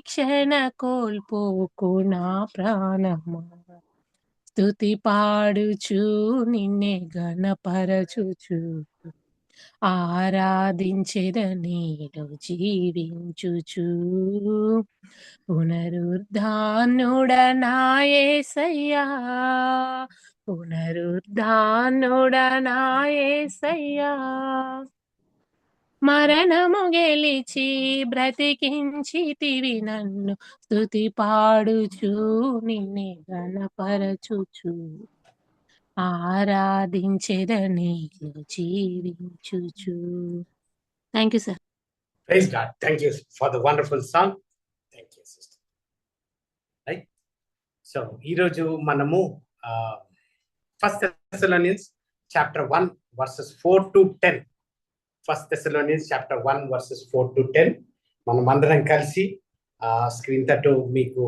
క్షణ కోల్పోకు నా ప్రాణమా, స్తుతి పాడుచు నిన్నే గణపరచుచు ఆరాధించెదనీలో జీవించుచు. పునరుద్ధానుడనా యేసయ్యా, పునరుద్ధానుడనా యేసయ్యా, మరణము గెలిచి బ్రతికించితివి నన్ను, స్తుతి పాడుచు నిన్నే గణపరచుచు ఆరాధించెదనీలో జీవించుచు. Thank you sir. Praise God. Thank you for the wonderful song. Thank you, sister. Right? So, ఈరోజు మనము First Thessalonians chapter 1 verses 4 to 10. First Thessalonians chapter 1 verses 4 to 10. మనం అందరం కలిసి స్క్రీన్ తట్టు మీకు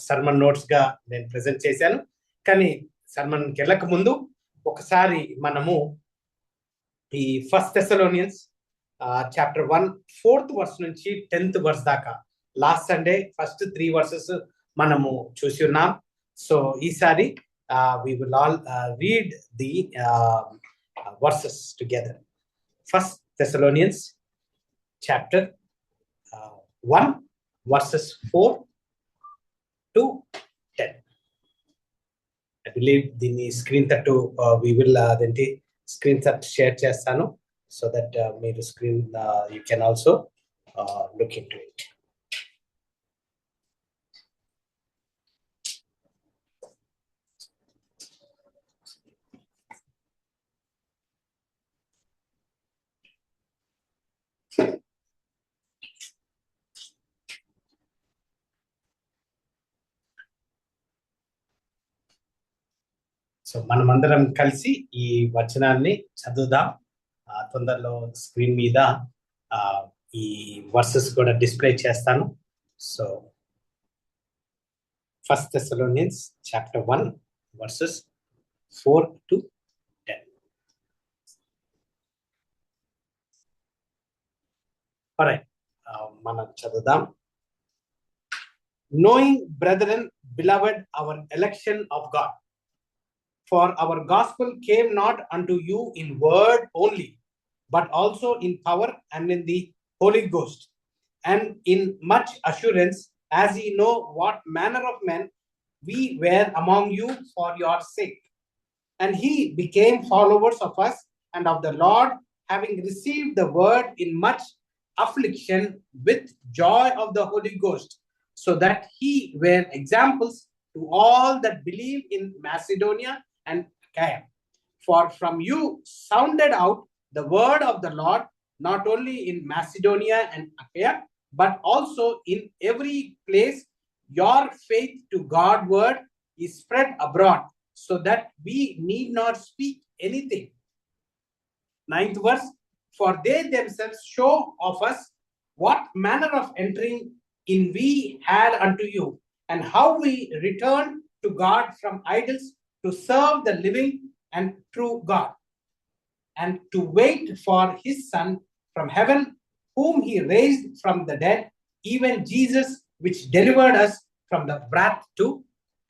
సర్మన్ నోట్స్ గా నేను ప్రెజెంట్ చేశాను. కానీ సర్మన్కి వెళ్ళక ముందు ఒకసారి మనము ఈ first Thessalonians chapter 1 4th verse నుంచి 10th వర్స్ దాకా లాస్ట్ సండే ఫస్ట్ 3 వర్సెస్ మనము చూసి ఉన్నాం. సో ఈసారి we will all read the verses together. First Thessalonians chapter 1 verses 4 to 10. I believe దీన్ని స్క్రీన్ తట్టు we will అదేంటి స్క్రీన్ తట్టు షేర్ చేస్తాను so that మీరు screen you can also look into it. So మనమందరం కలిసి ఈ వచనాన్ని చదువుదాం. తొందరలో స్క్రీన్ మీద ఈ వర్సెస్ కూడా డిస్ప్లే చేస్తాను. So first Thessalonians chapter 1 versus 4 to 10. Alright, మనం చదువుదాం. Knowing, brethren, beloved, our election of God, for our gospel came not unto you in word only, but also in power and in the Holy Ghost, and in much assurance, as ye know what manner of men we were among you for your sake. And he became followers of us and of the Lord, having received the word in much affliction with joy of the Holy Ghost, so that he were examples to all that believe in Macedonia and Achaia. For from you sounded out the word of the Lord, not only in Macedonia and Achaia, but also in every place your faith to God's word is spread abroad, so that we need not speak anything. 9th verse, for they themselves show of us what manner of entering in we had unto you, and how we returned to God from idols to serve the living and true God, and to wait for his Son from heaven, whom he raised from the dead, even Jesus, which delivered us from the wrath to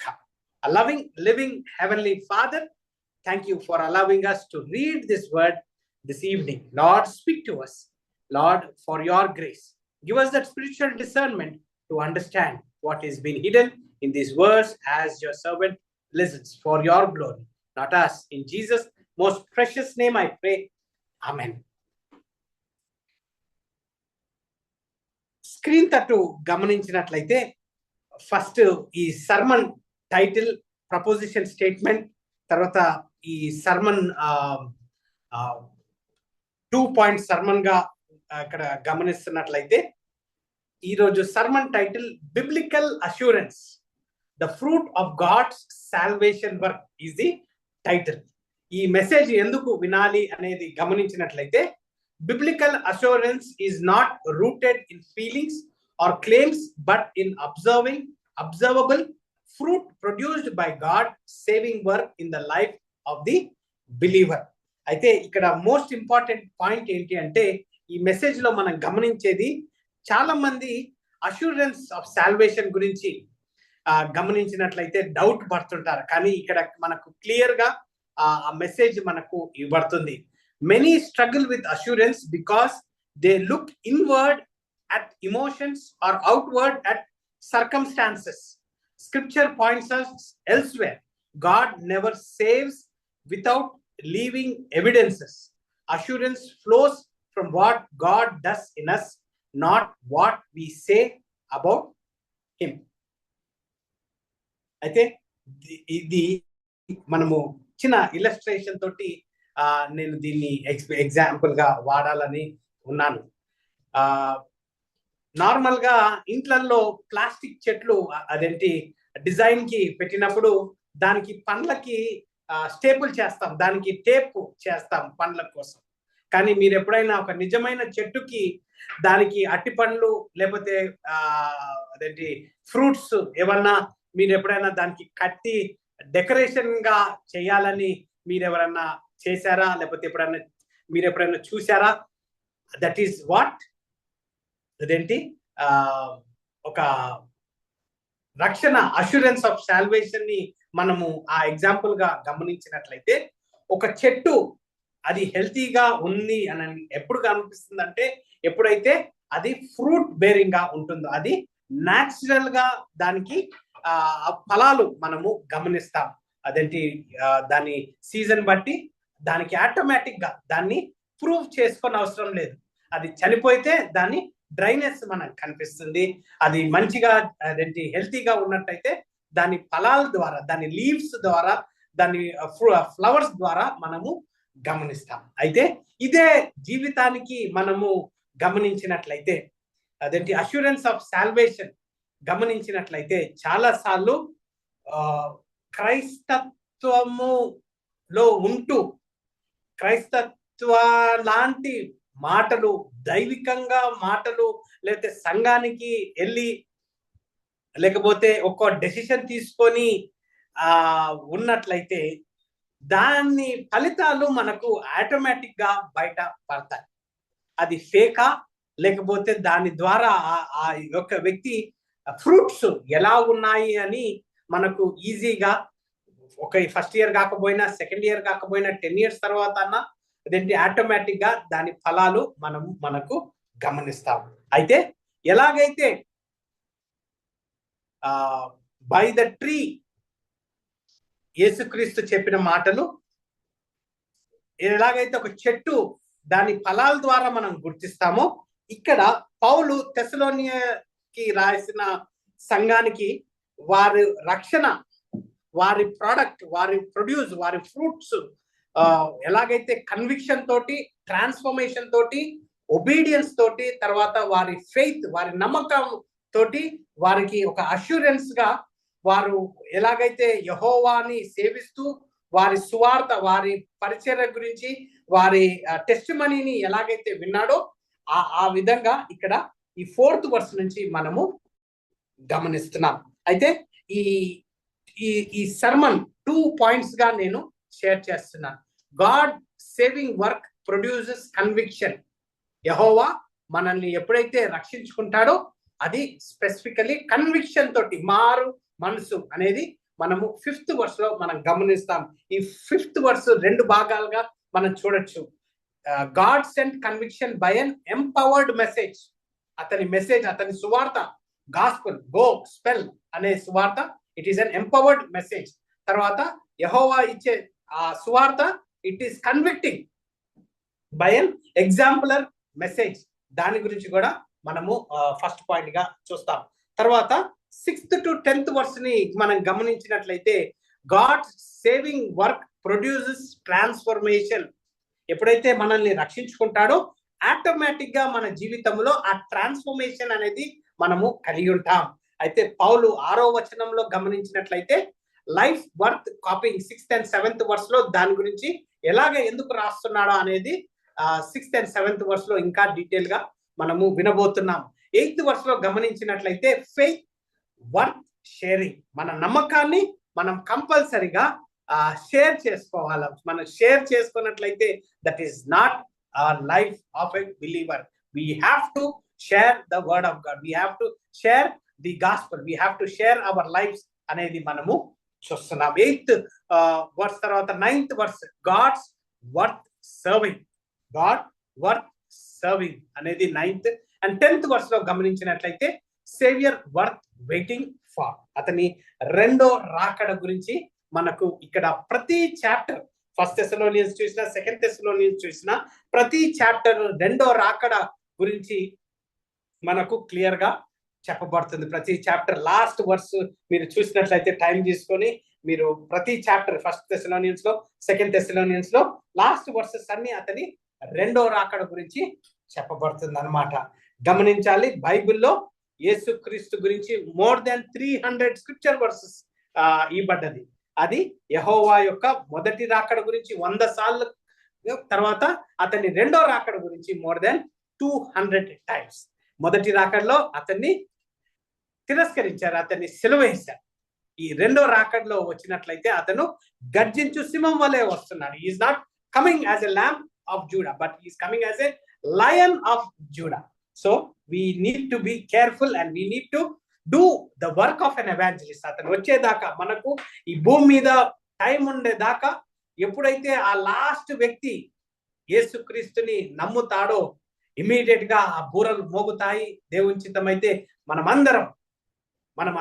come. A loving, living, heavenly Father, thank you for allowing us to read this word this evening. Lord, speak to us. Lord, for your grace, give us that spiritual discernment to understand what is being hidden in these words as your servant listens, for your glory, not us. In Jesus' most precious name I pray. Amen. Screen తట్టు గమనించినట్లయితే first ఈ sermon title, preposition statement, తర్వాత ఈ sermon 2 point sermon గా ఇక్కడ గమనిస్తున్నట్లయితే ఈరోజు sermon title biblical assurance, the fruit of God's salvation work is the title. ఈ మెసేజ్ ఎందుకు వినాలి అనేది గమనించినట్లయితే biblical assurance is not rooted in feelings or claims, but in observable fruit produced by God saving work in the life of the believer. అయితే ఇక్కడ most important point ఏంటి అంటే ఈ మెసేజ్ లో మనం గమనించేది చాలా మంది అష్యూరెన్స్ ఆఫ్ సాల్వేషన్ గురించి గమనించినట్లయితే డౌట్ పడుతుంటారు. కానీ ఇక్కడ మనకు క్లియర్ గా ఆ మెసేజ్ మనకు ఇవ్వబడుతుంది. Many struggle with assurance because they look inward at emotions or outward at circumstances. Scripture points us elsewhere. God never saves without leaving evidences. Assurance flows from what God does in us, not what we say about him. అయితే ఇది మనము చిన్న illustration తోటి నేను దీన్ని example గా వాడాలని ఉన్నాను. నార్మల్ గా ఇంట్లలో ప్లాస్టిక్ చెట్లు అదేంటి డిజైన్ కి పెట్టినప్పుడు దానికి పండ్లకి స్టేపుల్ చేస్తాం, దానికి టేప్ చేస్తాం పండ్ల కోసం. కానీ మీరు ఎప్పుడైనా ఒక నిజమైన చెట్టుకి దానికి అట్టి పండ్లు లేకపోతే అదేంటి ఫ్రూట్స్ ఏమన్నా మీరు ఎప్పుడైనా దానికి కట్టి డెకరేషన్ గా చేయాలని మీరు ఎవరన్నా చేశారా? లేకపోతే మీరు ఎప్పుడైనా చూసారా? దట్ ఈస్ వాట్ అదేంటి ఒక రక్షణ, అష్యూరెన్స్ ఆఫ్ సాల్వేషన్ ని మనము ఆ ఎగ్జాంపుల్ గా గమనించినట్లయితే, ఒక చెట్టు అది హెల్తీగా ఉంది అని ఎప్పుడు కనిపిస్తుంది అంటే ఎప్పుడైతే అది ఫ్రూట్ బేరింగ్ గా ఉంటుందో, అది న్యాచురల్ గా దానికి ఫలాలు మనము గమనిస్తాం. అదేంటి దాని సీజన్ బట్టి దానికి ఆటోమేటిక్ గా దాన్ని ప్రూవ్ చేసుకొని అవసరం లేదు. అది చనిపోతే దాన్ని డ్రైనెస్ మనకు కనిపిస్తుంది. అది మంచిగా అదేంటి హెల్తీగా ఉన్నట్టయితే దాని ఫలాల ద్వారా, దాని లీవ్స్ ద్వారా, దాని ఫ్లవర్స్ ద్వారా మనము గమనిస్తాం. అయితే ఇదే జీవితానికి మనము గమనించినట్లయితే అదేంటి అష్యూరెన్స్ ఆఫ్ సాల్వేషన్ గమనించినట్లయితే చాలా సార్లు క్రైస్తత్వములో ఉంటూ క్రైస్తత్వ లాంటి మాటలు, దైవికంగా మాటలు, లేకపోతే సంఘానికి వెళ్ళి లేకపోతే ఒక డెసిషన్ తీసుకొని ఉన్నట్లయితే దాని ఫలితాలు మనకు ఆటోమేటిక్ గా బయట పడతాయి. అది ఫేకా లేకపోతే దాని ద్వారా ఆ యొక్క వ్యక్తి ఫ్రూట్స్ ఎలా ఉన్నాయి అని మనకు ఈజీగా ఒక ఫస్ట్ ఇయర్ కాకపోయినా, సెకండ్ ఇయర్ కాకపోయినా, 10 years తర్వాత అన్నా అదేంటి ఆటోమేటిక్ గా దాని ఫలాలు మనకు గమనిస్తాం. అయితే ఎలాగైతే బై ద ట్రీ యేసుక్రీస్తు చెప్పిన మాటలు, ఎలాగైతే ఒక చెట్టు దాని ఫలాల ద్వారా మనం గుర్తిస్తామో, ఇక్కడ పౌలు తెస్సలోనియకి రాసిన సంఘానికి వారి రక్షణ, వారి ప్రోడక్ట్, వారి ప్రొడ్యూస్, వారి ఫ్రూట్స్ ఎలాగైతే కన్విక్షన్ తోటి, ట్రాన్స్ఫర్మేషన్ తోటి, ఒబీడియన్స్ తోటి, తర్వాత వారి ఫెయిత్, వారి నమ్మకం తోటి వారికి ఒక అష్యూరెన్స్ గా వారు ఎలాగైతే యెహోవాని సేవిస్తూ వారి సువార్త, వారి పరిచర్య గురించి, వారి టెస్టిమనీని ఎలాగైతే విన్నాడో ఆ విధంగా ఇక్కడ ఈ 4th verse నుంచి మనము గమనిస్తున్నాం. అయితే ఈ సర్మన్ 2 points గా నేను షేర్ చేస్తున్నాను. God saving work produces conviction. యెహోవా మనల్ని ఎప్పుడైతే రక్షించుకుంటాడో అది స్పెసిఫికలీ కన్విక్షన్ తోటి, మారు మనసు అనేది మనము 5th verse లో మనం గమనిస్తాం. ఈ 5th verse 2 భాగాలుగా మనం చూడొచ్చు. God sent conviction by an empowered message. అతని మెసేజ్, అతని సువార్త, గాస్పెల్, గో స్పెల్ అనే సువార్త, it is an empowered message. తర్వాత యెహోవా ఇచ్చే ఆ సువార్త, it is convicting by an exemplar message. దాని గురించి కూడా మనము ఫస్ట్ పాయింట్ గా చూస్తాం. తర్వాత 6th to 10th verse ని మనం గమనించినట్లయితే, God saving work produces transformation. ఎప్పుడైతే మనల్ని రక్షించుకుంటాడో ఆటోమేటిక్ గా మన జీవితంలో ఆ ట్రాన్స్ఫర్మేషన్ అనేది మనము కలిగి ఉంటాం. అయితే పౌలు 6వ వచనంలో గమనించినట్లయితే life worth copying 6th and 7th verse లో దాని గురించి ఎలాగ ఎందుకు రాస్తున్నాడో అనేది 6th and 7th verse లో ఇంకా డీటెయిల్ గా మనము వినబోతున్నాం. 8th verse లో గమనించినట్లయితే ఫెయిత్ వర్త్ షేరింగ్. మన నమ్మకాన్ని మనం కంపల్సరిగా షేర్ చేసుకోవాలి. మనం షేర్ చేసుకున్నట్లయితే that is not life of a believer. We have to share the word of God, we have to share the gospel, we have to share our lives అనేది మనము చూస్తున్నాం. 8th వర్స్ తర్వాత 9th verse, God's worth serving, God worth serving అనేది 9th. And 10th verse లో గమనించినట్లయితే saviour worth waiting far, అతని రెండో రాకడ గురించి మనకు ఇక్కడ ప్రతి చాప్టర్, ఫస్ట్ థెస్సలోనియన్స్ చూసినా, సెకండ్ థెస్సలోనియన్స్ చూసినా, ప్రతి చాప్టర్ రెండో రాకడ గురించి మనకు క్లియర్ గా చెప్పబడుతుంది. ప్రతి చాప్టర్ లాస్ట్ వర్స్ మీరు చూసినట్లయితే టైం తీసుకొని మీరు ప్రతి చాప్టర్, ఫస్ట్ థెస్సలోనియన్స్ లో, సెకండ్ థెస్సలోనియన్స్ లో లాస్ట్ వర్సెస్ అన్ని అతని రెండో రాకడ గురించి చెప్పబడుతుంది అన్నమాట. గమనించాలి, బైబిల్లో యేసుక్రీస్తు గురించి మోర్ దాన్ 300 స్క్రిప్చర్ వర్సెస్ ఇవ్వబడ్డది. అది యెహోవా యొక్క మొదటి రాకడ గురించి 100 సార్లు, తర్వాత అతని రెండో రాకడ గురించి మోర్ దాన్ 200 టైమ్స్. మొదటి రాకడలో అతన్ని తిరస్కరించారు, అతన్ని సిలువ వేశారు. ఈ రెండో రాకడలో వచ్చినట్లయితే అతను గర్జించు సింహం వలె వస్తున్నాడు. Is not coming as a lamb of Judah, but is coming as a lion of Judah. So we need to be careful and we need to do the work of an evangelist. అతను వచ్చేదాకా, మనకు ఈ భూమి మీద time ఉండేదాకా, ఎప్పుడైతే ఆ last వ్యక్తి యేసుక్రీస్తుని నమ్ముతాడో ఇమీడియట్ గా ఆ బూరలు మోగుతాయి. దేవుని చిత్తమైతే మనం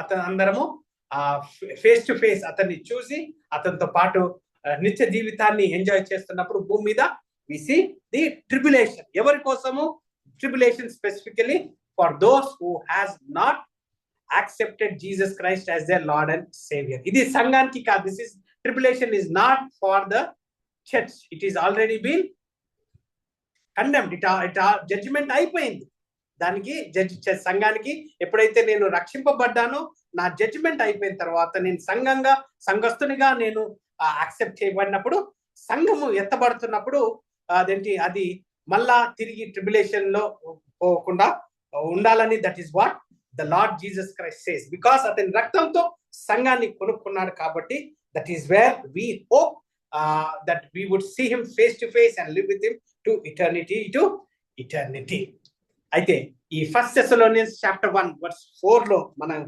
అందరము ఫేస్ టు ఫేస్ అతన్ని చూసి అతనితో పాటు నిత్య జీవితాన్ని ఎంజాయ్ చేస్తున్నప్పుడు భూమి మీద వి సీ ది ట్రిబులేషన్. ఎవరి కోసము tribulation? Specifically for those who has not accepted Jesus Christ as their Lord and Savior. ఇది సంఘానికి కాదు. This is tribulation is not for the church. It is already been condemned. Judgement అయిపోయింది. దానికి సంఘానికి ఎప్పుడైతే నేను రక్షింపబడ్డానో, నా జడ్జిమెంట్ అయిపోయిన తర్వాత నేను సంఘస్థునిగా నేను యాక్సెప్ట్ చేయబడినప్పుడు, సంఘము ఎత్తబడుతున్నప్పుడు అది మళ్ళా తిరిగి ట్రిబులేషన్ లో పోకుండా ఉండాలని, that is what the Lord Jesus Christ says. Because అతని రక్తంతో సంఘాన్ని కొనుక్కున్నాడు కాబట్టి, that is where we hope that we would see him face to face and live with him to eternity. అయితే ఈ ఫస్ట్ థెస్సలోనియన్స్ చాప్టర్ 1 వర్స్ 4 లో మనం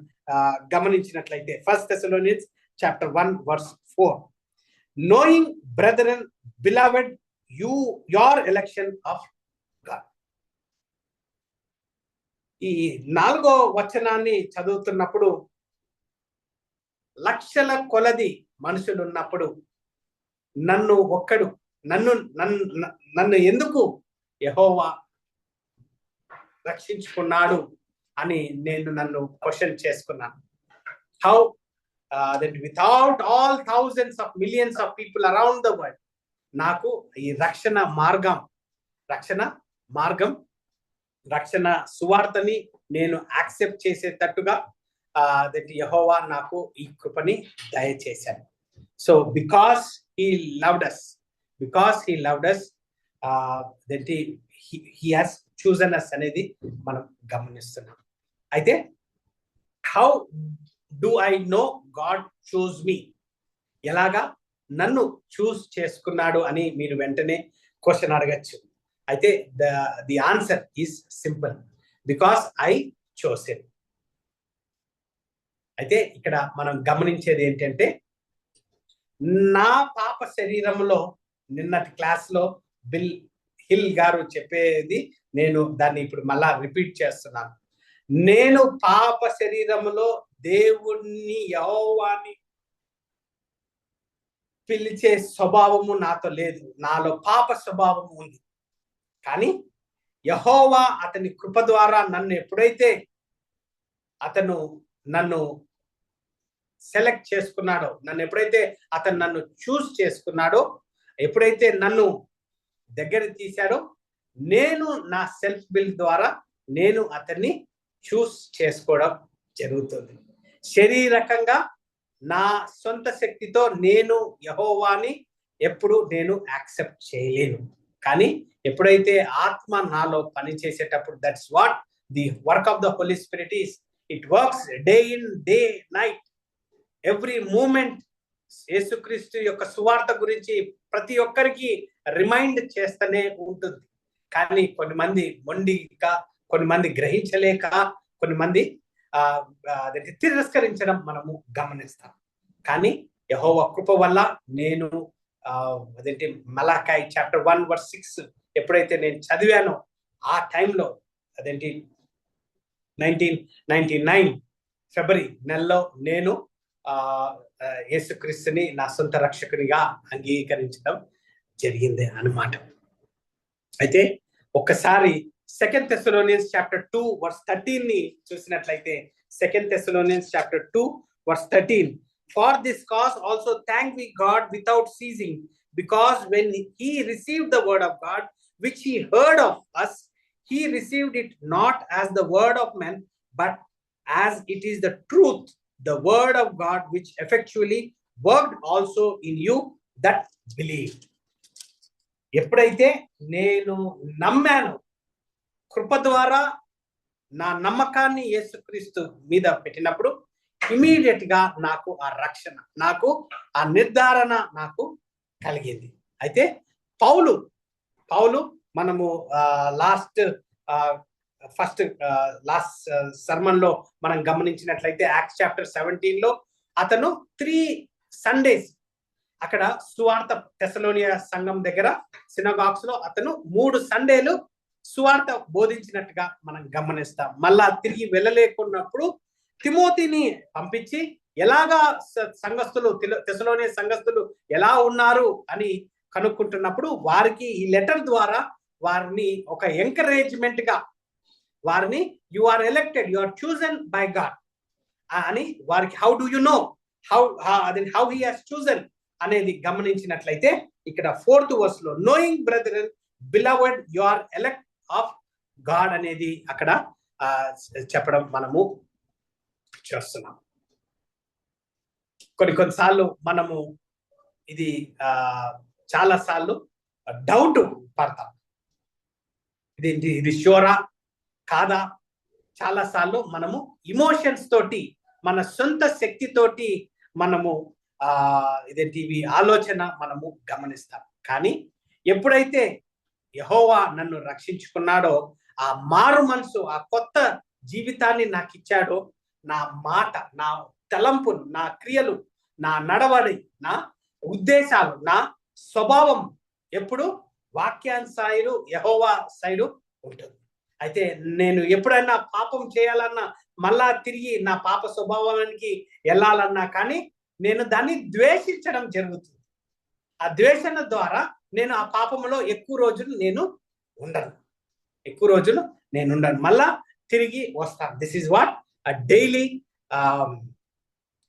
గమనించినట్లయితే, first Thessalonians chapter 1 verse 4, knowing brethren beloved your election of God. ఈ 4వ వచనాన్ని చదువుతున్నప్పుడు, లక్షల కొలది మనుషులు ఉన్నప్పుడు నన్ను ఎందుకు యెహోవా రక్షించుకున్నాడు అని నన్ను క్వశ్చన్ చేసుకున్నాను. How that without all thousands of millions of people around the world, నాకు ఈ రక్షణ సువార్తని నేను యాక్సెప్ట్ చేసేటట్టుగా యెహోవా నాకు ఈ కృపని దయచేశాడు. So because he loved us that he has chosen us అనేది మనం గమనిస్తున్నాం. అయితే how do I know God choose me? ఎలాగా నన్ను చూస్ చేసుకున్నాడు అని మీరు వెంటనే క్వశ్చన్ అడగచ్చు. అయితే the answer is simple, because I chose him. అయితే ఇక్కడ మనం గమనించేది ఏంటంటే, నా పాప శరీరంలో, నిన్నటి క్లాస్ లో బిల్ హిల్ గారు చెప్పేది నేను దాన్ని ఇప్పుడు మళ్ళా రిపీట్ చేస్తున్నాను. నేను పాప శరీరంలో దేవుణ్ణి, యెహోవాని పిలిచే స్వభావము నాతో లేదు. నాలో పాప స్వభావము ఉంది. కానీ యెహోవా అతని కృప ద్వారా నన్ను సెలెక్ట్ చేసుకున్నాడో, నన్ను చూస్ చేసుకున్నాడో, ఎప్పుడైతే నన్ను దగ్గర తీశాడో, నేను నా సెల్ఫ్ బిల్ ద్వారా నేను అతన్ని చూస్ చేసుకోవడం జరుగుతుంది. శరీరకంగా నా సొంత శక్తితో నేను యెహోవాని ఎప్పుడు యాక్సెప్ట్ చేయలేను. కానీ ఎప్పుడైతే ఆత్మ నాలో పని చేసేటప్పుడు, that's what the work of the Holy Spirit is. It works day in day night, every moment. యేసుక్రీస్తు యొక్క సువార్త గురించి ప్రతి ఒక్కరికి రిమైండ్ చేస్తూనే ఉంటుంది. కానీ కొంతమంది మొండిగా కొన్ని మంది గ్రహించలేక కొన్ని మంది తిరస్కరించడం మనము గమనిస్తాం. కానీ యెహోవా కృప వల్ల నేను అదేంటి మలాకాయి చాప్టర్ 1:6 ఎప్పుడైతే నేను చదివానో ఆ టైంలో అదేంటి 1999 ఫిబ్రవరి నెలలో నేను యేసుక్రీస్తుని నా సొంత రక్షకునిగా అంగీకరించడం జరిగింది అన్నమాట. అయితే ఒక్కసారి 2 Thessalonians chapter 2:13 ని చూసినట్లయితే 2 Thessalonians chapter 2:13, for this cause also thank we God without ceasing, because when he received the word of God which he heard of us, he received it not as the word of men, but as it is the truth, the word of God, which effectually worked also in you that believe. ఎప్పుడైతే నేను నమ్మాను, కృప ద్వారా నా నమ్మకాన్ని యేసుక్రీస్తు మీద పెట్టినప్పుడు immediate గా నాకు ఆ రక్షణ, నాకు ఆ నిర్ధారణ నాకు కలిగింది. అయితే పౌలు మనము లాస్ట్ సర్మన్ లో మనం గమనించినట్లయితే యాక్ట్స్ చాప్టర్ 17 లో అతను 3 Sundays అక్కడ సువార్త తెస్సలోనియ సంఘం దగ్గర సినగాగ్స్ లో అతను 3 సండేలు సువార్త బోధించినట్టుగా మనం గమనిస్తాం. మళ్ళా తిరిగి వెళ్ళలేకున్నప్పుడు తిమోతిని పంపించి ఎలాగా సంఘస్థులు తెస్సలోనియ సంఘస్థులు ఎలా ఉన్నారు అని కనుక్కుంటున్నప్పుడు వారికి ఈ లెటర్ ద్వారా వారిని ఒక ఎంకరేజ్మెంట్ గా వారిని you are elected, you are chosen by God అని వారికి how do you know how he has chosen అనేది గమనించినట్లయితే ఇక్కడ 4th verse లో knowing brethren beloved you are elect of God అనేది అక్కడ చెప్పడం మనము చేస్తున్నాం. కొన్నిసార్లు మనము ఇది చాలా సార్లు డౌట్ పడతాం, ఇది షూరా కాదా. చాలా సార్లు మనము ఇమోషన్స్ తోటి, మన సొంత శక్తితోటి మనము ఇదేంటి ఆలోచన మనము గమనిస్తాం. కానీ ఎప్పుడైతే యెహోవా నన్ను రక్షించుకున్నాడో, ఆ మారు మనసు, ఆ కొత్త జీవితాన్ని నాకు ఇచ్చాడో, నా మాట, నా తలంపులు, నా క్రియలు, నా నడవడి, నా ఉద్దేశాలు, నా స్వభావం ఎప్పుడు వాక్యాన్సాయుడు యెహోవా సైడు ఉంటుంది. అయితే నేను ఎప్పుడైనా పాపం చేయాలన్నా, మళ్ళా తిరిగి నా పాప స్వభావానికి వెళ్ళాలన్నా కానీ నేను దాన్ని ద్వేషించడం జరుగుతుంది. ఆ ద్వేషణ ద్వారా నేను ఆ పాపంలో ఎక్కువ రోజులు నేను ఉండను, మళ్ళా తిరిగి వస్తాను. This is what a daily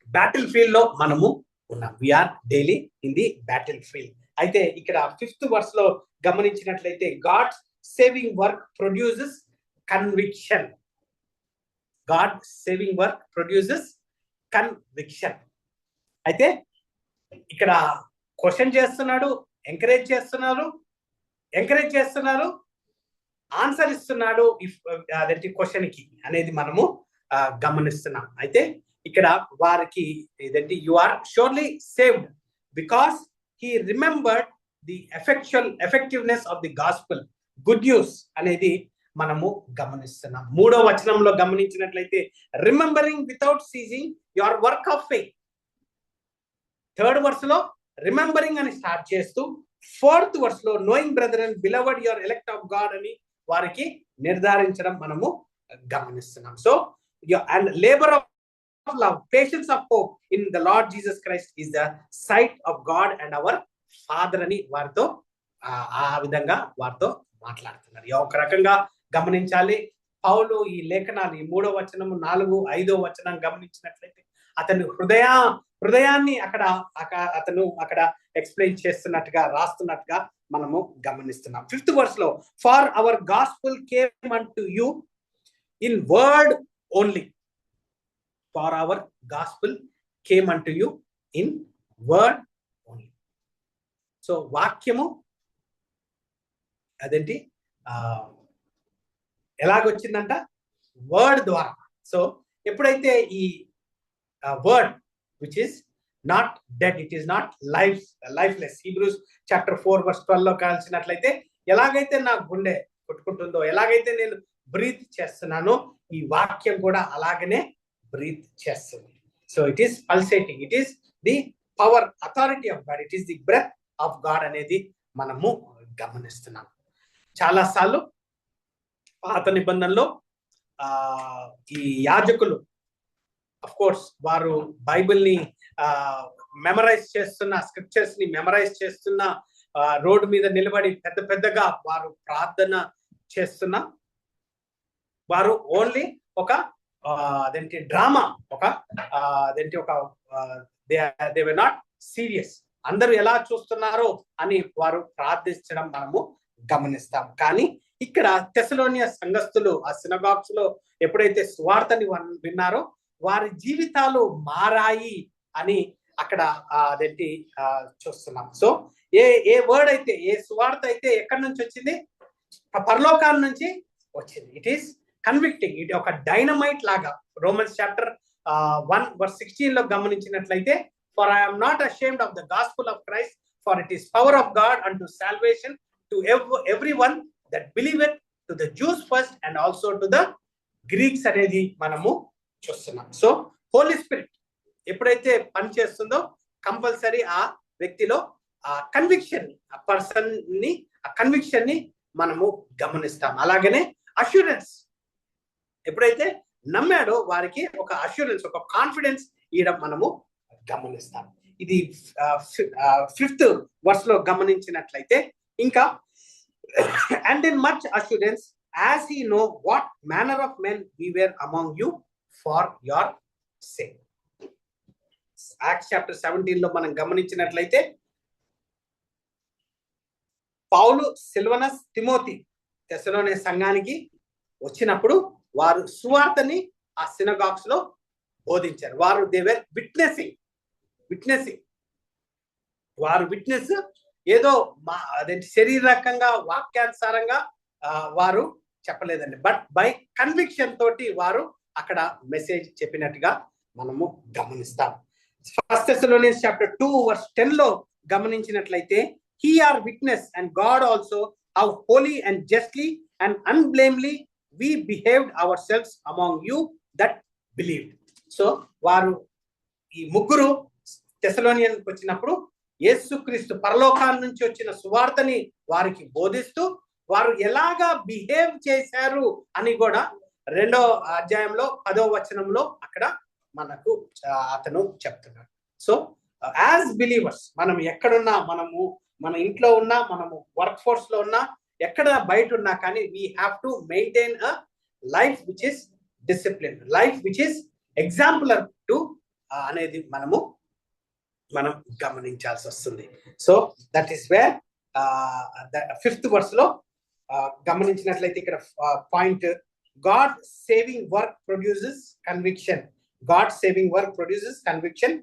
battlefield లో మనము ఉన్నాం. we are daily in the battlefield. అయితే ఇక్కడ 5th verse లో గమనించినట్లయితే God's saving work produces conviction. God's saving work produces conviction. అయితే ఇక్కడ క్వశ్చన్ చేస్తున్నాడు, ఎంకరేజ్ చేస్తున్నారు, ఆన్సర్ ఇస్తున్నాడు అదేంటి క్వశ్చన్ కి అనేది మనము గమనిస్తున్నాం. అయితే ఇక్కడ వారికి ఏదంటే you are surely saved because he remembered the effectiveness of the gospel, good news అనేది మనము గమనిస్తున్నాం. 3వ వచనంలో గమనించినట్లయితే remembering without ceasing your work of faith. 3rd verse లో రిమెంబరింగ్ అని స్టార్ట్ చేస్తూ 4th verse లో knowing brother and beloved your elect of God అని వారికి నిర్ధారించడం మనము గమనిస్తున్నాం. So and labor of love, patience of hope in the Lord Jesus Christ is the sight of God and our Father అని వారితో ఆ విధంగా వారితో మాట్లాడుతున్నారు. ఒక రకంగా గమనించాలి. పౌలు ఈ లేఖనాలు, ఈ 3వ వచనము, 4, 5వ వచనం గమనించినట్లయితే అతను హృదయాన్ని అతను అక్కడ ఎక్స్ప్లెయిన్ చేస్తున్నట్టుగా, రాస్తున్నట్టుగా మనము గమనిస్తున్నాం. 5th verse లో for hour gospel came unto you in word only. For our gospel came unto you in word only. So వాక్యము అదేంటి ఎలాగొచ్చిందంట? వర్డ్ ద్వారా. సో ఎప్పుడైతే ఈ word which is not dead, it is not lifeless. Hebrews chapter 4 verse 12 లో కాల్చినట్లయితే ఎలాగైతే నా గుండె కొట్టుకుంటుందో, ఎలాగైతే నేను బ్రీత్ చేస్తున్నానో ఈ వాక్యం కూడా అలాగనే బ్రీత్ చేస్తుంది. So it is pulsating, it is the power authority of God, it is the breath of God అనేది మనము గమనిస్తున్నాం. చాలా సార్లు పాత నిబంధనలో ఈ యాజకులు అఫ్ కోర్స్ వారు బైబిల్ని మెమరైజ్ చేస్తున్న, స్క్రిప్చర్స్ ని మెమరైజ్ చేస్తున్న, రోడ్డు మీద నిలబడి పెద్ద పెద్దగా వారు ప్రార్థన చేస్తున్న వారు ఓన్లీ ఒక అదేంటి డ్రామా, ఒక అదేంటి ఒక దే వర్ నాట్ సీరియస్, అందరూ ఎలా చూస్తున్నారో అని వారు ప్రార్థించడం మనము గమనిస్తాం. కానీ ఇక్కడ తెసలోనియ సంఘస్థులు ఆ సినగాగ్స్ లో ఎప్పుడైతే సువార్తని విన్నారో వారి జీవితాలు మారాయి అని అక్కడ అదేంటి చూస్తున్నాం. సో ఏ వర్డ్ అయితే, ఏ సువార్త అయితే ఎక్కడి నుంచి వచ్చింది? పరలోకాల నుంచి వచ్చింది. ఇట్ ఈస్ కన్విక్టింగ్, ఇది ఒక డైనమైట్ లాగా. రోమన్స్ చాప్టర్ 1:16 లో గమనించినట్లయితే, for I am not ashamed of the gospel of Christ, for it is power of God unto salvation to everyone that believeth, to the Jews first and also to the Greeks అనేది మనము చూస్తున్నాం. So Holi spirit ఎప్పుడైతే పనిచేస్తుందో compulsory ఆ వ్యక్తిలో ఆ conviction, ఆ person ని, ఆ కన్విక్షన్ ని మనము గమనిస్తాం. అలాగనే అష్యూరెన్స్, ఎప్పుడైతే నమ్మాడో వారికి ఒక అష్యూరెన్స్, ఒక కాన్ఫిడెన్స్ ఇవ్వడం మనము గమనిస్తాం. ఇది 5th verse లో గమనించినట్లయితే ఇంకా, and in much assurance as he know what manner of men we were among you for your sake. Acts chapter 17 లో మనం గమనించినట్లయితే పౌలు, సిల్వనస్, తిమోతి తెసలోనియ సంఘానికి వచ్చినప్పుడు వారు సువార్తని ఆ సినగాగ్స్ లో బోధించారు. వారు దే వర్ విట్నెసింగ్, వారు విట్నెస్ ఏదో అదేంటి శరీరకంగా వాక్యానుసారంగా వారు చెప్పలేదండి, బట్ బై కన్విక్షన్ తోటి వారు అక్కడ మెసేజ్ చెప్పినట్టుగా మనము గమనిస్తాం. 1 Thessalonians chapter 2:10 లో గమనించినట్లయితే, he are witness and God also how holy and justly and unblamely we behaved ourselves among you that believed. So వారు ఈ ముగ్గురు తెసలోనియన్కి వచ్చినప్పుడు యేసుక్రీస్తు పరలోకాల నుంచి వచ్చిన సువార్తని వారికి బోధిస్తూ వారు ఎలాగా బిహేవ్ చేశారు అని కూడా 2వ అధ్యాయంలో 10వ వచనంలో అక్కడ మనకు అతను చెప్తున్నాడు. సో యాజ్ బిలీవర్స్ మనం ఎక్కడున్నా, మన ఇంట్లో ఉన్నా, మనము వర్క్ ఫోర్స్ లో ఉన్నా, ఎక్కడ బయట ఉన్నా కానీ we have to maintain a life which is discipline, life which is exemplar to అనేది మనం గమనించాల్సి వస్తుంది. So that is where 5th verse లో గమనించినట్లయితే ఇక్కడ point, God saving work produces conviction, God saving work produces conviction,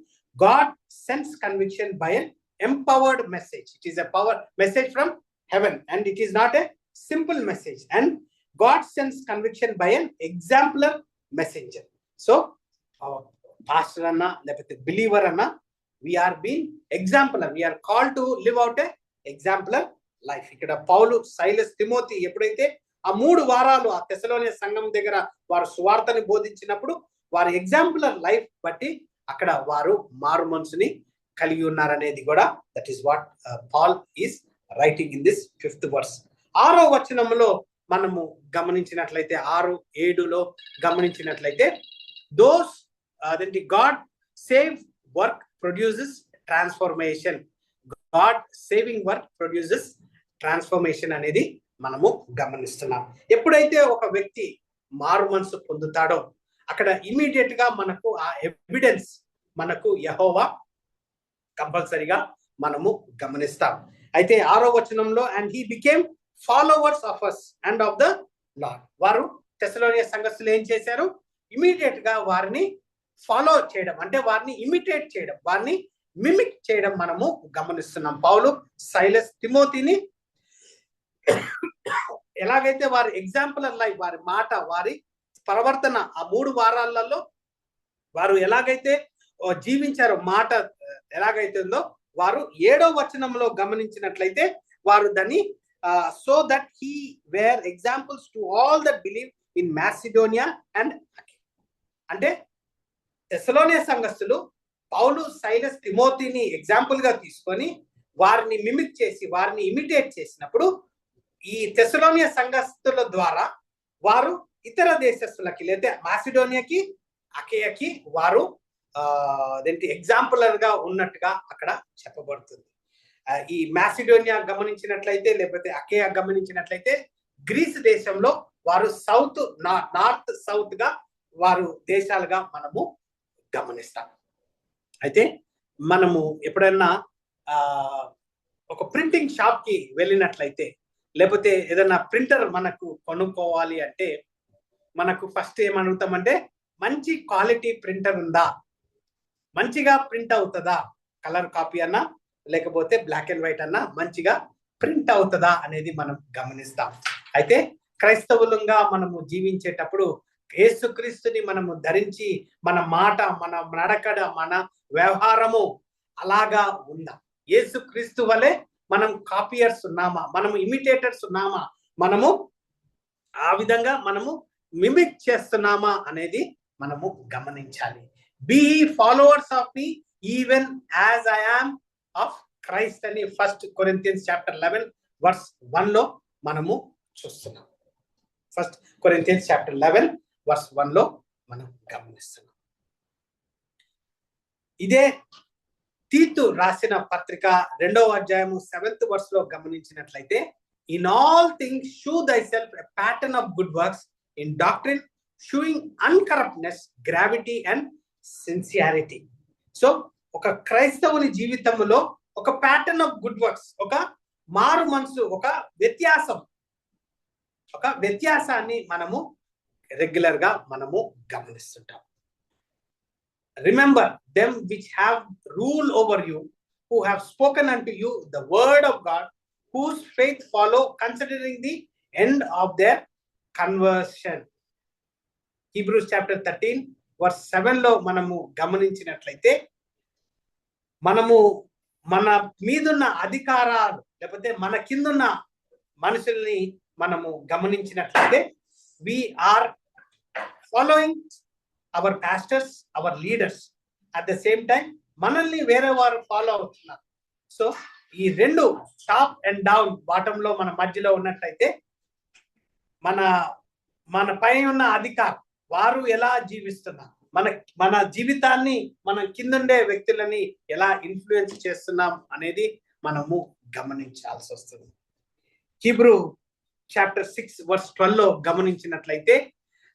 God sense conviction by an empowered message. It is a power message from heaven and it is not a simple message, and God sends conviction by an exemplar messenger. So pastor anna lepathe believer anna, we are being exemplar, we are called to live out a exemplar life. ఇక్కడ పౌలు, Silas, Timothy ఎప్పుడైతే ఆ 3 వారాలు ఆ తెసలోనియ సంఘం దగ్గర వారు సువార్తని బోధించినప్పుడు వారి exemplar life బట్టి అక్కడ వారు మారు మనసుని కలిగి ఉన్నారనేది కూడా that is what Paul is writing in this 5th verse. 6వ వచనంలో మనము గమనించినట్లయితే 6-7లో గమనించినట్లయితే, దోస్ అదేంటి God save work produces transformation, God saving work produces transformation అనేది మనము గమనిస్తున్నాం. ఎప్పుడైతే ఒక వ్యక్తి మారు మనసు పొందుతాడో అక్కడ ఇమీడియట్ గా మనకు ఆ ఎవిడెన్స్ మనకు యెహోవా కంపల్సరీగా మనము గమనిస్తాం. అయితే 6వ వచనంలో, and he became followers of us and of the lord. వారు తెసలోనియ సంఘస్థులు ఏం చేశారు? ఇమీడియట్ గా వారిని ఫాలో చేయడం, అంటే వారిని ఇమిటేట్ చేయడం, వారిని మిమిక్ చేయడం మనము గమనిస్తున్నాం. పౌలు, సైలస్, తిమోతిని ఎలాగైతే వారి ఎగ్జాంపులర్ లైఫ్, వారి మాట, వారి ప్రవర్తన ఆ 3 వారాలలో వారు ఎలాగైతే జీవించారో, మాట ఎలాగైతే ఉందో వారు 7వ వచనంలో గమనించినట్లయితే వారు దాన్ని so that he were examples to all that believe in Macedonia and Achaia. అంటే తెస్సలోనియ సంఘస్థులు పౌలు, సైలస్, తిమోతిని ఎగ్జాంపుల్ గా తీసుకొని వారిని మిమిక్ చేసి వారిని ఇమిటేట్ చేసినప్పుడు ఈ తెస్సలోనియ సంఘస్థుల ద్వారా వారు ఇతర దేశస్తులకి లేదా మాసిడోనియాకి, అకేయకి వారు ఎగ్జాంపులర్ గా ఉన్నట్టుగా అక్కడ చెప్పబడుతుంది. ఈ మాసిడోనియా గమనించినట్లయితే లేకపోతే అకేయా గమనించినట్లయితే గ్రీస్ దేశంలో వారు సౌత్ నార్త్ సౌత్ గా వారు దేశాలుగా మనము గమనిస్తాం. అయితే మనము ఎప్పుడైనా ఒక ప్రింటింగ్ షాప్ కి వెళ్ళినట్లయితే లేకపోతే ఏదైనా ప్రింటర్ మనకు కొనుక్కోవాలి అంటే మనకు ఫస్ట్ ఏమడుగుతామంటే మంచి క్వాలిటీ ప్రింటర్ ఉందా, మంచిగా ప్రింట్ అవుతుందా, కలర్ కాపీ అన్నా లేకపోతే బ్లాక్ అండ్ వైట్ అన్నా మంచిగా ప్రింట్ అవుతుందా అనేది మనం గమనిస్తాం. అయితే క్రైస్తవులంగా మనము జీవించేటప్పుడు యేసుక్రీస్తుని మనము ధరించి మన మాట, మన నడకడ, మన వ్యవహారము అలాగా ఉందా? యేసుక్రీస్తు వలె మనం కాపీయర్స్ ఉన్నామా, మనము ఇమిటేటర్స్ ఉన్నామా, మనము ఆ విధంగా మనము మిమిక్ చేస్తున్నామా అనేది మనము గమనించాలి. Be followers of me even as I am of Christ అని 1 Corinthians chapter 11 verse 1 లో మనము చూస్తున్నాం. 1 Corinthians chapter 11 verse 1 లో మనం గమనిస్తున్నాం. ఇదే తీతు రాసిన పత్రిక 2వ అధ్యాయము 7th verse లో గమనించినట్లయితే in all things shoe thyself a pattern of good works in doctrine, showing uncorruptness, gravity and sincerity. So ఒక క్రైస్తవుని జీవితంలో ఒక ప్యాటర్న్ ఆఫ్ గుడ్ వర్క్స్, ఒక మారు మనసు, ఒక వ్యత్యాసాన్ని మనము రెగ్యులర్ గా మనము గమనిస్తుంటాం. Remember them which have rule over you, who have spoken unto you the word of God, whose faith follow considering the end of their conversation. Hebrews chapter 13 verse 7 లో మనము గమనించినట్లయితే మనము మన మీదున్న అధికారాలు లేకపోతే మన కిందున్న మనుషుల్ని మనము గమనించినట్లయితే we are following our pastors, our leaders. At the same time మనల్ని వేరే వారు ఫాలో అవుతున్నారు. సో ఈ రెండు టాప్ అండ్ డౌన్ బాటమ్ లో మన మధ్యలో ఉన్నట్లయితే మన పై ఉన్న అధికారం వారు ఎలా జీవిస్తున్నారు, మన జీవితాన్ని మన కిందుండే వ్యక్తులని ఎలా ఇన్ఫ్లుయెన్స్ చేస్తున్నాం అనేది మనము గమనించాల్సి వస్తుంది. హీబ్రూ చాప్టర్ 6 verse 12 లో గమనించినట్లయితే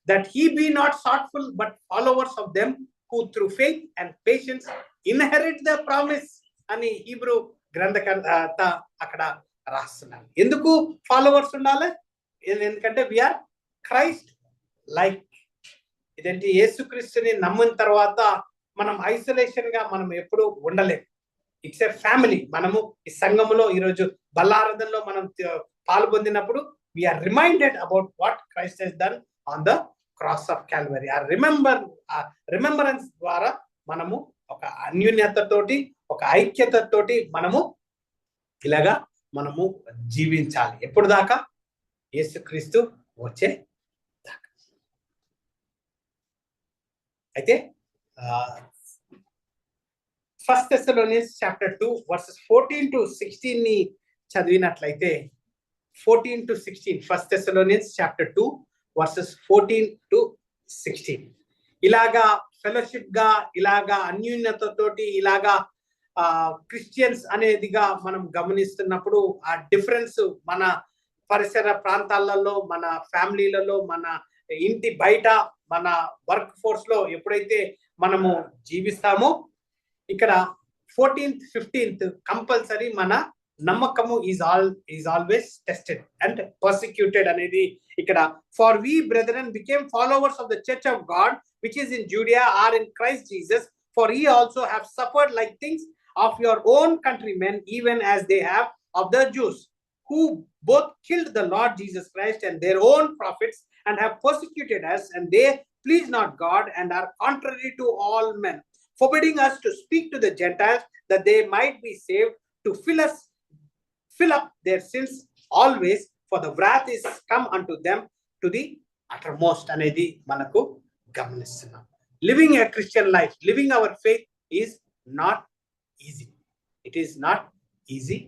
that he be not slothful but followers of them who through faith and patience inherit the promise అని హీబ్రూ గ్రంథకర్త అక్కడ రాస్తున్నారు. ఎందుకు ఫాలోవర్స్ ఉండాలి? ఎందుకంటే వీఆర్ క్రైస్ట్ లైక్. ఇదేంటి, యేసుక్రీస్తుని నమ్మిన తర్వాత మనం ఐసోలేషన్ గా మనం ఎప్పుడు ఉండలేము. It's a family. మనము ఈ సంఘములో ఈరోజు బల్లారాధనలో మనం పాల్పొందినప్పుడు we're reminded about what Christ he's done on the cross of Calvary. ఆ రిమెంబరెన్స్ ద్వారా మనము ఒక అన్యోన్యతతోటి, ఒక ఐక్యతతోటి మనము ఇలాగా మనము జీవించాలి. ఎప్పుడు దాకా? యేసుక్రీస్తు వచ్చే దాకా. అయితే 1 Thessalonians chapter 2 verses 14 to 16 ని చదివినట్లయితే 14 to 16 1 Thessalonians chapter 2 verses 14 to 16 ఇలాగా ఫెలోషిప్ గా, ఇలాగా అన్యూన్యతతోటి, ఇలాగా క్రిస్టియన్స్ అనేదిగా మనం గమనిస్తున్నప్పుడు ఆ డిఫరెన్స్ మన పరిసర ప్రాంతాలలో, మన ఫ్యామిలీలలో, మన ఇంటి బయట, మన వర్క్ ఫోర్స్ లో ఎప్పుడైతే మనము జీవిస్తామో ఇక్కడ 14th 15th కంపల్సరీ మన నమ్మకము is always tested and persecuted అనేది ఇక్కడ. For we brethren became followers of the church of God which is in Judea are in Christ Jesus, for ye also have suffered like things of your own countrymen, even as they have of the Jews, who both killed the Lord Jesus Christ and their own prophets, and have persecuted us, and they please not God, and are contrary to all men, forbidding us to speak to the Gentiles that they might be saved, to fill up their sins always, for the wrath is come unto them to the uttermost అనేది మనకు గమనిస్తున్నాం. Living a Christian life, living our faith is not easy. It is not easy.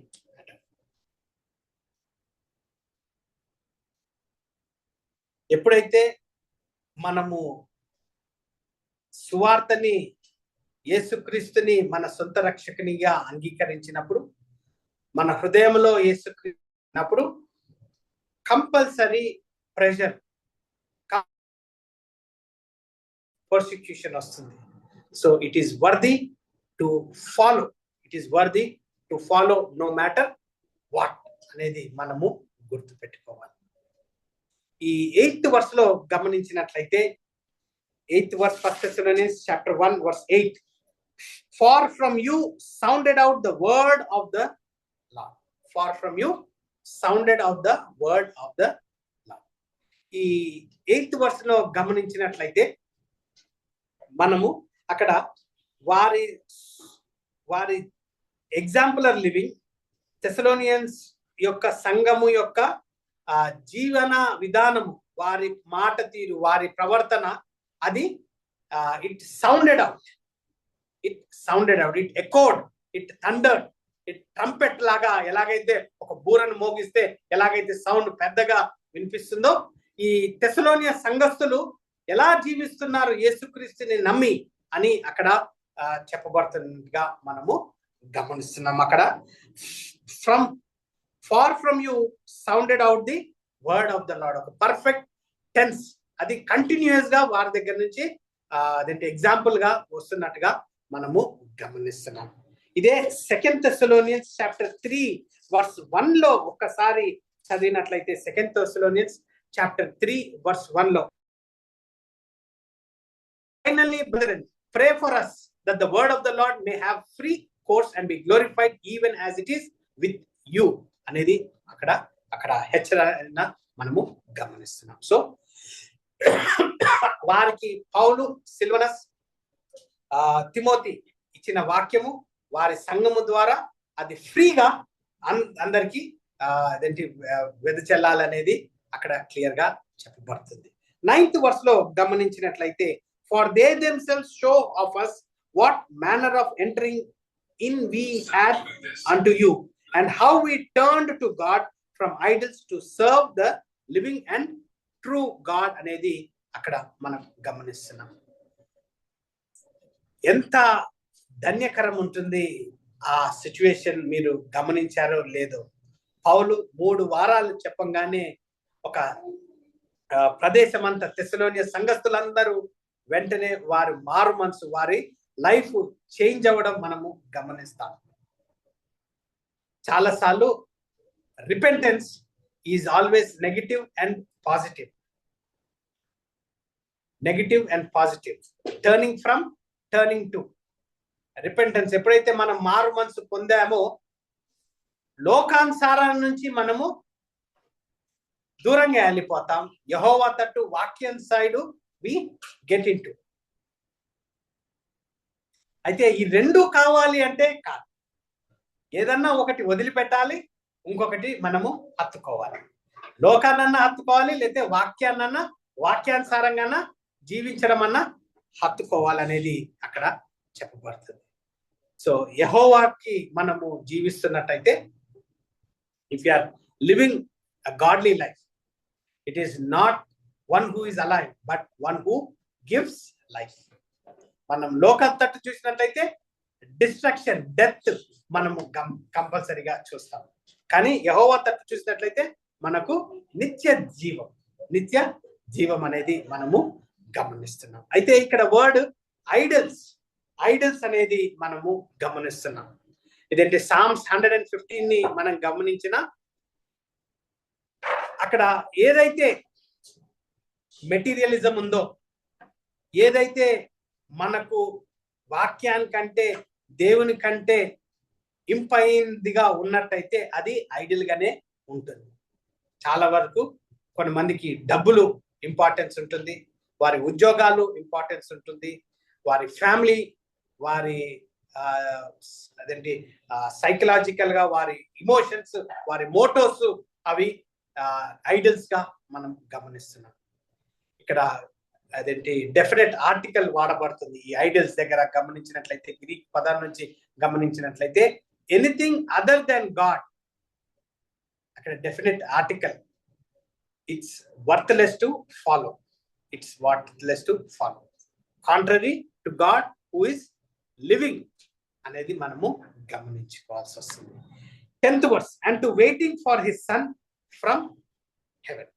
ఎప్పుడైతే మనము సువార్తని, యేసుక్రీస్తుని మన సొంత రక్షకునిగా అంగీకరించినప్పుడు, మన హృదయంలో యేసుక్రీస్తున్నప్పుడు కంపల్సరీ ప్రెషర్, పర్సిక్యూషన్ వస్తుంది. So it is worthy to follow, it is worthy to follow no matter what అనేది మనము గుర్తుపెట్టుకోవాలి. ఈ 8th verse లో గమనించినట్లయితే, 8th verse, 1 Thessalonians chapter 1 verse 8, far from you sounded out the word of the Lord. Far from you sounded out the word of the Lord. ఈ 8th verse లో గమనించినట్లయితే మనము అక్కడ వారి ఎగ్జాంపులర్ లివింగ్, థెసలోనియన్స్ యొక్క సంఘము యొక్క జీవన విధానము, వారి మాట తీరు, వారి ప్రవర్తన, అది it sounded out, it echoed, it thundered, it trumpet లాగా, ఎలాగైతే ఒక బూరను మోగిస్తే ఎలాగైతే సౌండ్ పెద్దగా వినిపిస్తుందో, ఈ థెసలోనియ సంఘస్థులు ఎలా జీవిస్తున్నారు యేసుక్రీస్తుని నమ్మి అని అక్కడ చెప్పబడుతున్నట్టుగా మనము గమనిస్తున్నాం. అక్కడ far from you sounded out the word of the Lord. ఒక పర్ఫెక్ట్ టెన్స్, అది కంటిన్యూస్ గా వారి దగ్గర నుంచి అదేంటి ఎగ్జాంపుల్ గా వస్తున్నట్టుగా మనము గమనిస్తున్నాం. ఇదే 2 Thessalonians chapter 3 verse 1 లో ఒక్కసారి చదివినట్లయితే, 2 Thessalonians chapter 3 verse 1 లో, finally brethren, pray for us that the word of the Lord may have free course and be glorified even as it is with you అనేది అక్కడ హెచ్చరణ మనము గమనిస్తున్నాం. సో వారికి పౌలు, సిల్వనస్, Timothy ఇచ్చిన వాక్యము వారి సంఘము ద్వారా అది ఫ్రీగా అందరికి అదేంటి వెదజల్లాలనేది అక్కడ క్లియర్ గా చెప్పబడుతుంది. 9th verse లో గమనించినట్లయితే, for they themselves show of us what manner of entering in we had unto you, and how we turned to God from idols to serve the living and true God అనేది అక్కడ మనం గమనిస్తున్నాం. ఎంత ధన్యకరం ఉంటుంది ఆ situation, మీరు గమనించారో లేదో. పౌలు 3 వారాలు చెప్పంగానే ఒక ప్రదేశం అంతా, థెసలోనియ సంఘస్థులందరూ వెంటనే వారి మారు మనసు, వారి లైఫ్ చేంజ్ అవ్వడం మనము గమనిస్తాం. చాలాసార్లు repentance is always negative and positive, turning to repentance. ఎప్పుడైతే మనం మారు మనసు పొందామో, లోకానుసారం నుంచి మనము దూరంగా వెళ్ళిపోతాం. యెహోవా తట్టు, వాక్యం side we get into. అయితే ఈ 2 కావాలి అంటే కాదు, ఏదన్నా ఒకటి వదిలిపెట్టాలి, ఇంకొకటి మనము హత్తుకోవాలి. లోకాన్నన్నా హత్తుకోవాలి, లేకపోతే వాక్యానుసారంగా జీవించడం అన్నా హత్తుకోవాలనేది అక్కడ చెప్పబడుతుంది. సో యెహోవాకి మనము జీవిస్తున్నట్టయితే, if you are living a godly life, it is not one who is alive but one who gives life. మనం లోకం తట్టు చూసినట్లయితే డిస్ట్రక్షన్, డెత్ మనము కంపల్సరీగా చూస్తాం. కానీ యెహోవా తట్టు చూసినట్లయితే మనకు నిత్య జీవం అనేది మనము గమనిస్తున్నాం. అయితే ఇక్కడ వర్డ్ ఐడల్స్ అనేది మనము గమనిస్తున్నాం. ఇదేంటి Psalms 115 మనం గమనించిన, అక్కడ ఏదైతే మెటీరియలిజం ఉందో, ఏదైతే మనకు వాక్యానికంటే దేవుని కంటే ఇంపైందిగా ఉన్నట్టయితే అది ఐడియల్ గానే ఉంటుంది. చాలా వరకు కొంతమందికి డబ్బులు ఇంపార్టెన్స్ ఉంటుంది, వారి ఉద్యోగాలు ఇంపార్టెన్స్ ఉంటుంది, వారి ఫ్యామిలీ, వారి అదేంటి సైకలాజికల్ గా వారి ఇమోషన్స్, వారి మోటోస్ అవి ఐడల్స్ గా మనం గమనిస్తున్నాం. ఇక్కడ అదేంటి డెఫినెట్ ఆర్టికల్ వాడబడుతుంది ఈ ఐడల్స్ దగ్గర గమనించినట్లయితే, గ్రీక్ పదం నుంచి గమనించినట్లయితే ఎనీథింగ్ అదర్ దెన్ గాడ్, అక్కడ definite article, it's worthless to follow, it's worthless to follow, contrary to God who is living అనేది మనము గమనించుకోవాల్సి వస్తుంది. 10th verse, and to waiting for his son from heaven.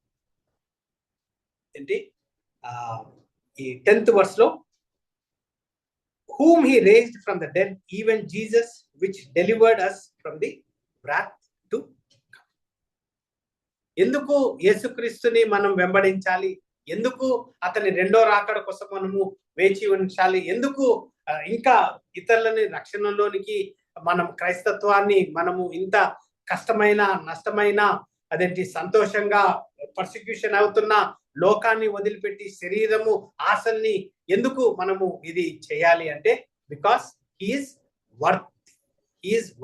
ఏంటి ఈ 10th verse లో whom he raised from the dead, even Jesus, which delivered us from the wrath to come. ఎందుకు యేసుక్రీస్తుని మనం వెంబడించాలి? ఎందుకు అతని రెండో రాకడ కోసం మనము వేచి ఉంచాలి? ఎందుకు ఇంకా ఇతరులని రక్షణలోనికి మనం క్రైస్తత్వాన్ని మనము ఇంత కష్టమైన నష్టమైన అదేంటి సంతోషంగా పర్సిక్యూషన్ అవుతున్న లోకాన్ని వదిలిపెట్టి శరీరము ఆశల్ని ఎందుకు మనము ఇది చేయాలి అంటే బికాస్ హీఈస్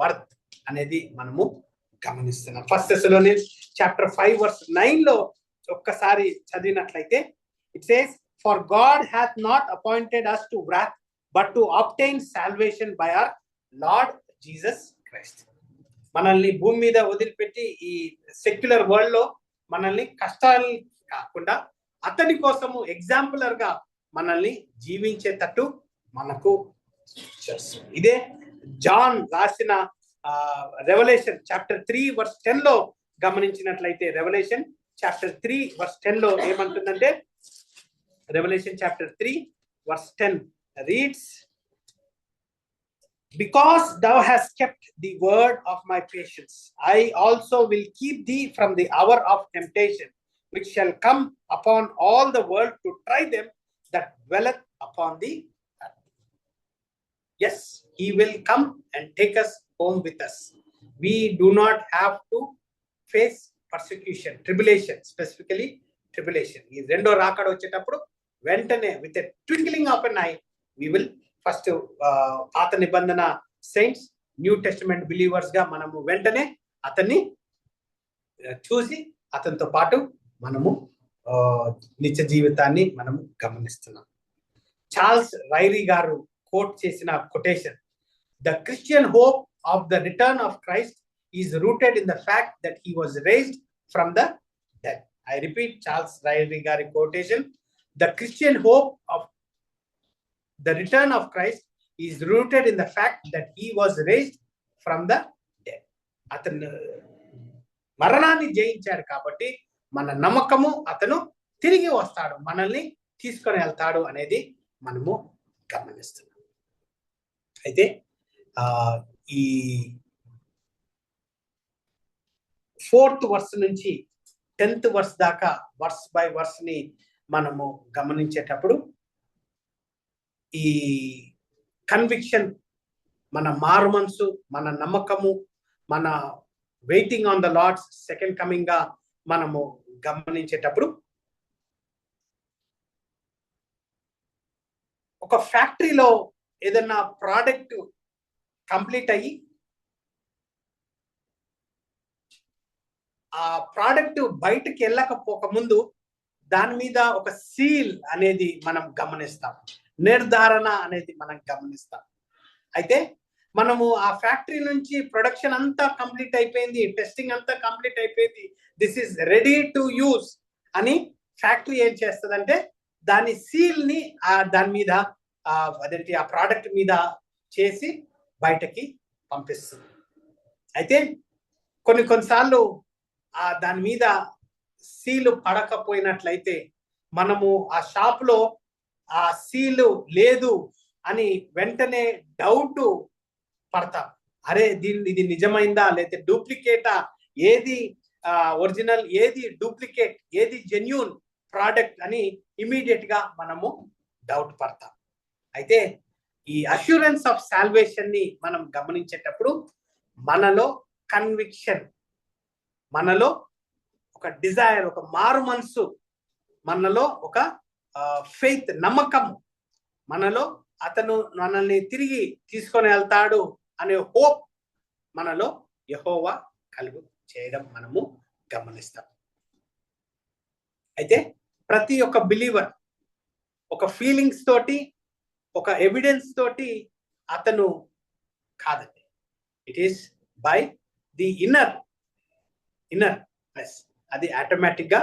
వర్త్ అనేది మనము గమనిస్తున్నాం. 1 Thessalonians chapter 5 verse 9 లో ఒక్కసారి చదివినట్లయితే it says, for God hath not appointed us to wrath but to obtain salvation by our Lord Jesus Christ. మనల్ని భూమి మీద వదిలిపెట్టి ఈ సెక్యులర్ వరల్డ్ లో మనల్ని కష్టాలు కాకుండా అతని కోసము ఎగ్జాంపులర్ గా మనల్ని జీవించేటట్టు మనకు ఇదే జాన్ రాసిన రెవల్యూషన్ చాప్టర్ 3 verse 10 లో గమనించినట్లయితే, రెవల్యూషన్ చాప్టర్ 3 verse 10 లో ఏమంటుందంటే, Revelation chapter 3 verse 10 reads, because thou hast kept the word of my patience, I also will keep thee from the hour of temptation, which shall come upon all the world to try them that dwelleth upon the earth. Yes, he will come and take us home with us. We do not have to face persecution, tribulation, specifically tribulation. ఈ రెండో రాకడ వచ్చేటప్పుడు వెంటనే with a twinkling of an eye we will first పాత నిబంధన saints, new testament believers గా మనము వెంటనే అతన్ని చూసి అతనితో పాటు మనము నిత్య జీవితాన్ని మనము గమనిస్తున్నాం. చార్ల్స్ రైరీ గారు కోట్ చేసిన quotation, the Christian hope of the return of Christ is rooted in the fact that he was raised from the dead. I repeat Charles Ryrie గారి quotation, the Christian hope of the return of Christ is rooted in the fact that he was raised from the dead. అతను మరణాన్ని జయించాడు కాబట్టి మన నమ్మకము అతను తిరిగి వస్తాడు, మనల్ని తీసుకొని వెళ్తాడు అనేది మనము గమనిస్తున్నాం. అయితే ఈ 4th verse నుంచి 10th verse దాకా వర్స్ బై వర్స్ ని మనము గమనించేటప్పుడు ఈ కన్విక్షన్, మన మారు మనసు, మన నమ్మకము, మన waiting on the Lord's second coming గా మనము గమనించేటప్పుడు, ఒక ఫ్యాక్టరీలో ఏదైనా ప్రోడక్ట్ కంప్లీట్ అయ్యి ఆ ప్రోడక్ట్ బయటకు వెళ్ళకపోక ముందు దాని మీద ఒక సీల్ అనేది మనం గమనిస్తాం, నిర్ధారణ అనేది మనం గమనిస్తాం. అయితే మనము ఆ ఫ్యాక్టరీ నుంచి ప్రొడక్షన్ అంతా కంప్లీట్ అయిపోయింది, టెస్టింగ్ అంతా కంప్లీట్ అయిపోయింది, this is ready to use అని ఫ్యాక్టరీ ఏం చేస్తుందంటే దాని సీల్ ని దాని మీద అదేంటి ఆ ప్రోడక్ట్ మీద చేసి బయటకి పంపిస్తుంది. అయితే కొన్నిసార్లు దాని మీద సీలు పడకపోయినట్లయితే మనము ఆ షాప్ లో ఆ సీలు లేదు అని వెంటనే డౌట్ పడతాం. అరే ఇది నిజమైందా లేదా డూప్లికేటా, ఏది ఒరిజినల్, ఏది డూప్లికేట్, ఏది జెన్యూన్ ప్రోడక్ట్ అని ఇమీడియట్ గా మనము డౌట్ పడతాం. అయితే ఈ అష్యూరెన్స్ ఆఫ్ సాల్వేషన్ ని మనం గమనించేటప్పుడు మనలో కన్విక్షన్, మనలో ఒక డిజైర్, ఒక మారు మనసు, మనలో ఒక ఫెయిత్, నమ్మకం, మనలో అతను మనల్ని తిరిగి తీసుకొని వెళ్తాడు అనే హోప్ మనలో యెహోవా కలుగు చేయడం మనము గమనిస్తాం. అయితే ప్రతి ఒక్క బిలీవర్ ఒక ఫీలింగ్స్ తోటి, ఒక ఎవిడెన్స్ తోటి అతను కాదండి. It is by the inner plus. అది ఆటోమేటిక్ గా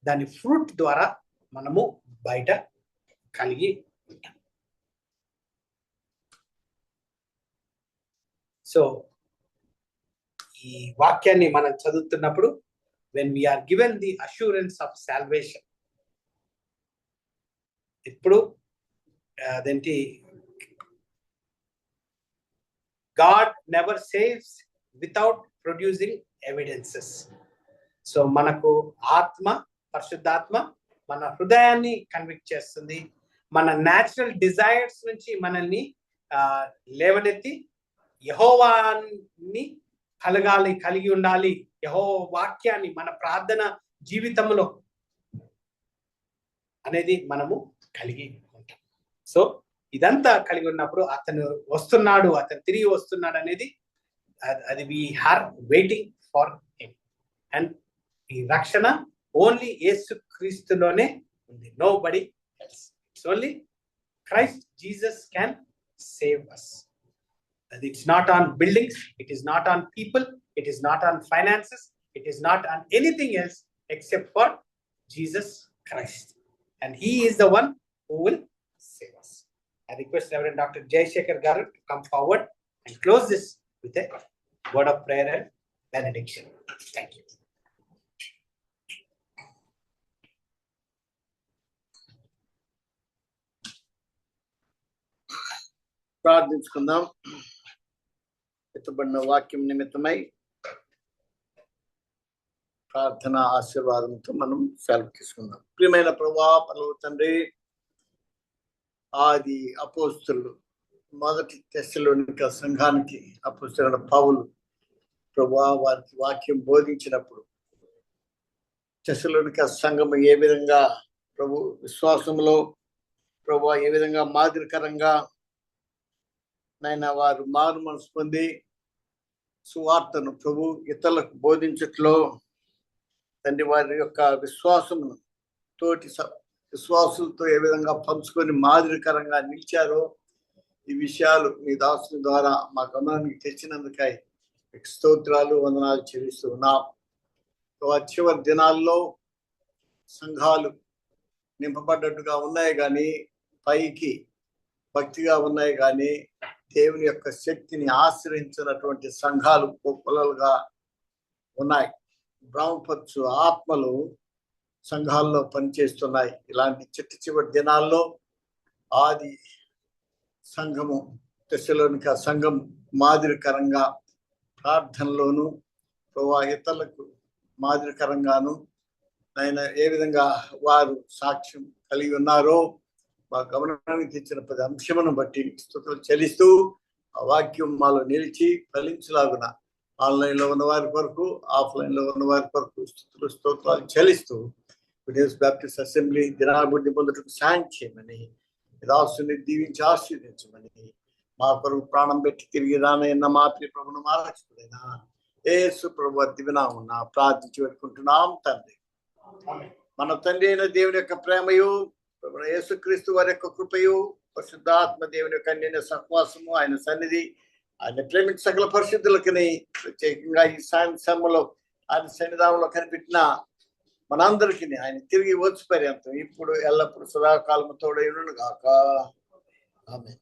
దాని ఫ్రూట్ ద్వారా మనము బయట కలిగి ఉంటాం. సో ఈ వాక్యాన్ని మనం చదువుతున్నప్పుడు when we are given the assurance of salvation, ఇప్పుడు అదేంటి, God never saves without producing evidences. So మనకు ఆత్మ, పరిశుద్ధాత్మ మన హృదయాన్ని కన్విక్ట్ చేస్తుంది. మన న్యాచురల్ డిజైర్స్ నుంచి మనల్ని లేవనెత్తి యెహోవాని కలిగి ఉండాలి, యెహోవా వాక్యాన్ని మన ప్రార్థన జీవితంలో అనేది మనము కలిగి ఉంటాం. సో ఇదంతా కలిగి ఉన్నప్పుడు అతను వస్తున్నాడు, అతను తిరిగి వస్తున్నాడు అనేది అది we are waiting for him. And ఈ రక్షణ ఓన్లీ యేసు క్రీస్తులోనే ఉంది. Nobody else. It's only Christ Jesus can save us. It's not on buildings, it is not on people, it is not on finances, it is not on anything else except for Jesus Christ. And he is the one who will save us. I request Reverend Dr. Jay Shekhar Garu to come forward and close this with a word of prayer and benediction. Thank you. ప్రార్థించుకుందాం. ఎత్తబడిన వాక్యం నిమిత్తమై ప్రార్థన ఆశీర్వాదంతో మనం సెలవు తీసుకుందాం. ప్రియమైన ప్రభువా, పరలోక తండ్రి, ఆది అపోస్తలులు మొదటి తెస్సలోనిక సంఘానికి అపోస్తలుడైన పౌలు ప్రభువా వారికి వాక్యం బోధించినప్పుడు తెస్సలోనిక సంఘము ఏ విధంగా ప్రభు విశ్వాసంలో ప్రభువా ఏ విధంగా మాదిరికరంగా నాయన వారు మారు మనసు పొంది సువార్తను ప్రభు ఇతరులకు బోధించట్లో తండ్రి వారి యొక్క విశ్వాసమును తోటి విశ్వాసులతో ఏ విధంగా పంచుకొని మాదిరికరంగా నిలిచారో ఈ విషయాలు మీ దాసుని ద్వారా మా గమనానికి తెచ్చినందుకై స్తోత్రాలు, వందనాలు చెల్లిస్తూ ఉన్నాం. చివరి దినాల్లో సంఘాలు నింపబడ్డట్టుగా ఉన్నాయి కానీ, పైకి భక్తిగా ఉన్నాయి కానీ దేవుని యొక్క శక్తిని ఆశ్రయించినటువంటి సంఘాలు కుప్పలుగా ఉన్నాయి. బ్రహ్మపచ్చు ఆత్మలు సంఘాల్లో పనిచేస్తున్నాయి. ఇలాంటి చివరి దినాల్లో ఆది సంఘము, తెస్సలోనిక సంఘం మాదిరికరంగా ప్రార్థనలోను ఇతరులకు మాదిరికరంగాను ఆయన ఏ విధంగా వారు సాక్ష్యం కలిగి ఉన్నారో మా గమనానికి తెచ్చిన ప్రతి అంశమును బట్టి స్తుతులు చెల్లిస్తూ ఆ వాక్యం మాలో నిలిచి ఫలించలాగున ఆన్లైన్లో ఉన్న వారి కొరకు, ఆఫ్లైన్లో ఉన్న వారి కొరకు స్తుతులు స్తోత్రాలు చెల్లిస్తూ విడేస్ బ్యాప్టిస్ట్ అసెంబ్లీ దినాభివృద్ధి పొందుటకు సాయం చేయమని, దాసుని దీవించి ఆశీర్వదించమని, మా కొరకు ప్రాణం పెట్టి తిరిగి రానైనా మా ప్రియ ప్రభువును ఆరాధించుకునేనా యేసు ప్రభు దివ్యనామమున ప్రార్థించి పెట్టుకుంటున్నాం తండ్రి. మన తండ్రి అయిన దేవుని యొక్క ప్రేమయు, యేసుక్రీస్తు వారి యొక్క కృపయు, పరిశుద్ధాత్మ దేవుని యొక్క అన్యోన్య సహవాసము, ఆయన సన్నిధి, ఆయన ప్రేమించ సకల పరిశుద్ధులకని ప్రత్యేకంగా ఈ సమయంలో ఆయన సన్నిధానంలో కనిపెట్టిన మనందరికీ ఆయన తిరిగి వచ్చి పర్యంతం ఇప్పుడు ఎల్లప్పుడు సదాకాలము తోడైనను గాక. ఆమేన్.